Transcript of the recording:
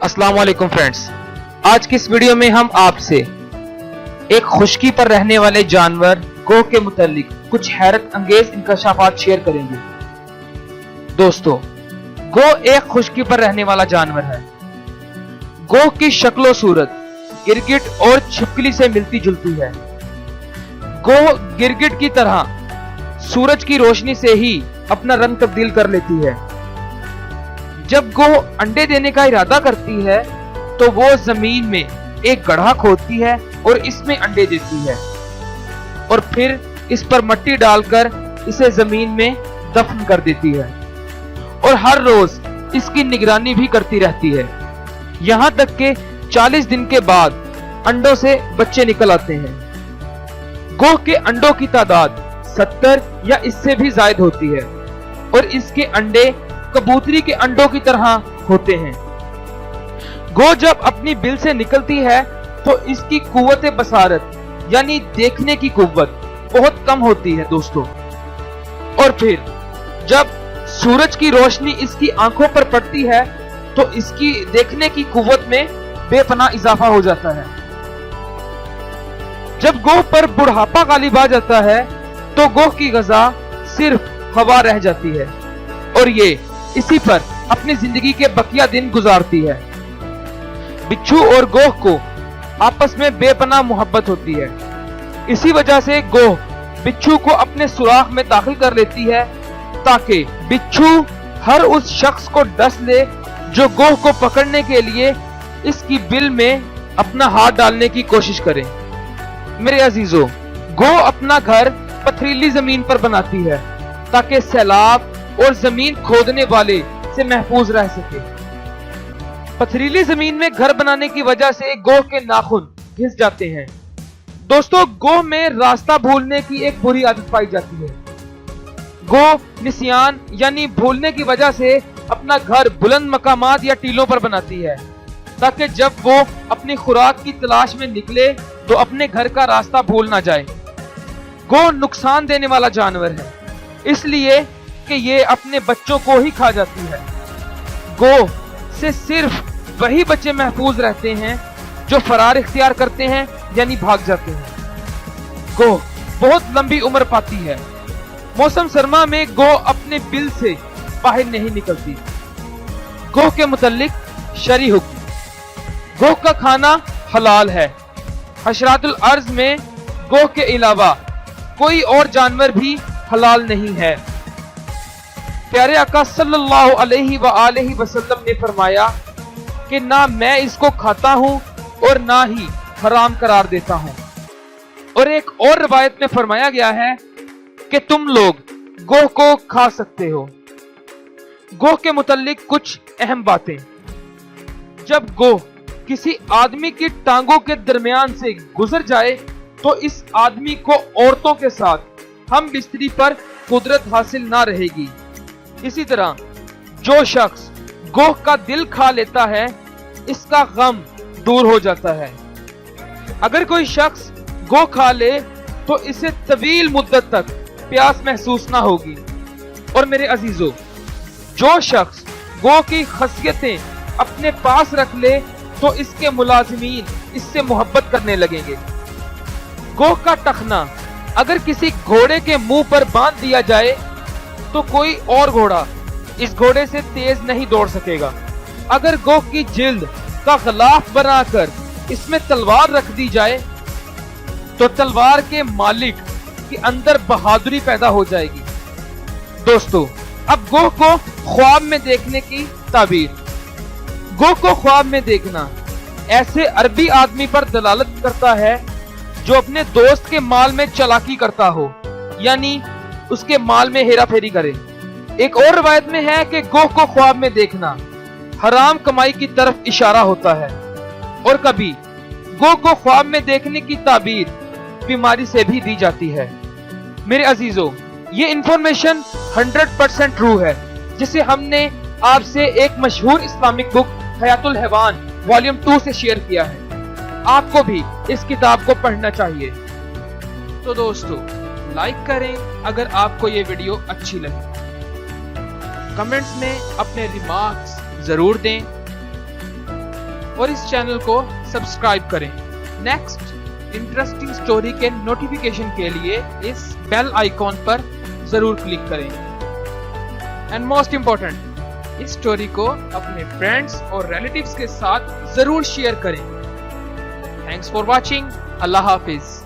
अस्सलाम वालेकुम फ्रेंड्स, आज की इस वीडियो में हम आपसे एक खुश्की पर रहने वाले जानवर गोह के मुतालिक कुछ हैरत अंगेज इंकशाफात शेयर करेंगे। दोस्तों, गोह एक खुश्की पर रहने वाला जानवर है। गोह की शक्लो सूरत गिरगिट और छिपकली से मिलती जुलती है। गोह गिरगिट की तरह सूरज की रोशनी से ही अपना रंग तब्दील कर लेती है। जब गोह अंडे देने का इरादा करती है तो वो जमीन में एक गड्ढा खोदती है और इसमें अंडे देती है और फिर इस पर मिट्टी डालकर इसे जमीन में दफन कर देती है और हर रोज इसकी निगरानी भी करती रहती है। यहाँ तक कि 40 दिन के बाद अंडों से बच्चे निकल आते हैं। गोह के अंडों की तादाद 70 या इससे भी ज्यादा होती है और इसके अंडे कबूतरी के अंडों की तरह होते हैं। गोह जब अपनी बिल से निकलती है तो इसकी कुव्वत बसारत यानी देखने की कुव्वत बहुत कम होती है दोस्तों, और फिर जब सूरज की रोशनी इसकी आंखों पर पड़ती है तो इसकी देखने की कुव्वत में बेपनाह इजाफा हो जाता है। जब गोह पर बुढ़ापा गालिब आ जाता है तो गोह की ग़िज़ा सिर्फ हवा रह जाती है और ये इसी पर अपनी जिंदगी के बकिया दिन गुजारती है। बिच्छू और गोह को आपस में बेपनाह मोहब्बत होती है। इसी वजह से गोह बिच्छू को अपने सुराख में दाखिल कर लेती है ताकि बिच्छू हर उस शख्स को डस ले जो गोह को पकड़ने के लिए इसकी बिल में अपना हाथ डालने की कोशिश करे। मेरे अजीजों, गोह अपना घर पथरीली जमीन पर बनाती है ताकि सैलाब और जमीन खोदने वाले से महफूज रह सके। पथरीली जमीन में घर बनाने की वजह से गोह के नाखून घिस जाते हैं। दोस्तों, गोह में रास्ता भूलने की एक बुरी आदत पाई जाती है। गोह निसियान यानी भूलने की वजह से अपना घर बुलंद मकामात या टीलों पर बनाती है ताकि जब वो अपनी खुराक की तलाश में निकले तो अपने घर का रास्ता भूल ना जाए। गोह नुकसान देने वाला जानवर है इसलिए कि ये अपने बच्चों को ही खा जाती है। गोह से सिर्फ वही बच्चे महफूज रहते हैं जो फरार इख्तियार करते हैं यानी भाग जाते हैं। गोह बहुत लंबी उम्र पाती है। मौसम सरमा में गोह अपने बिल से बाहर नहीं निकलती। गोह के मुतालिक शरई हुक्म, गोह का खाना हलाल है। हशरातुल अर्ज में गोह के अलावा कोई और जानवर भी हलाल नहीं है। प्यारे आका सल्लल्लाहु अलैहि वसल्लम ने फरमाया कि ना मैं इसको खाता हूं और ना ही हराम करार देता हूं। और एक और रिवायत में फरमाया गया है कि तुम लोग गोह को खा सकते हो। गोह के मुतालिक कुछ अहम बातें। जब गोह किसी आदमी की टांगों के दरमियान से गुजर जाए तो इस आदमी को औरतों के साथ हम बिस्तरी पर कुदरत हासिल ना रहेगी। इसी तरह जो शख्स गोह का दिल खा लेता है इसका गम दूर हो जाता है। अगर कोई शख्स गोह खा ले तो इसे तवील मुद्दत तक प्यास महसूस ना होगी। और मेरे अजीजों, जो शख्स गोह की खसियतें अपने पास रख ले तो इसके मुलाजिमीन इससे मोहब्बत करने लगेंगे। गोह का टखना अगर किसी घोड़े के मुंह पर बांध दिया जाए तो कोई और घोड़ा इस घोड़े से तेज नहीं दौड़ सकेगा। अगर गोह की जिल्द का गिलाफ बनाकर इसमें तलवार रख दी जाए तो तलवार के मालिक के अंदर बहादुरी पैदा हो जाएगी। दोस्तों, अब गोह को ख्वाब में देखने की ताबीर। गोह को ख्वाब में देखना ऐसे अरबी आदमी पर दलालत करता है जो अपने दोस्त के माल में चालाकी करता हो यानी उसके माल में हेरा फेरी करे। एक और रवायत में है कि गोह को ख्वाब में देखना हराम कमाई की तरफ इशारा होता है और कभी गोह को ख्वाब में देखने की ताबीर बीमारी से भी दी जाती है। मेरे अजीजों, ये इंफॉर्मेशन 100% ट्रू है जिसे हमने आपसे एक मशहूर इस्लामिक बुक हयातुल हैवान वॉल्यूम 2 से शेयर किया है। आपको भी इस किताब को पढ़ना चाहिए। तो दोस्तों, लाइक करें अगर आपको ये वीडियो अच्छी लगी। कमेंट्स में अपने रिमार्क्स जरूर दें। اور اس چینل کو سبسکرائب کریں۔ نیکسٹ انٹرسٹنگ سٹوری کے نوٹیفیکیشن کے لیے اس بیل آئیکن پر ضرور کلک کریں۔ اینڈ موسٹ امپورٹنٹ، اس سٹوری کو اپنے فرینڈز اور ریلیٹیوز کے ساتھ ضرور شیئر کریں۔ Thanks for watching. اللہ حافظ۔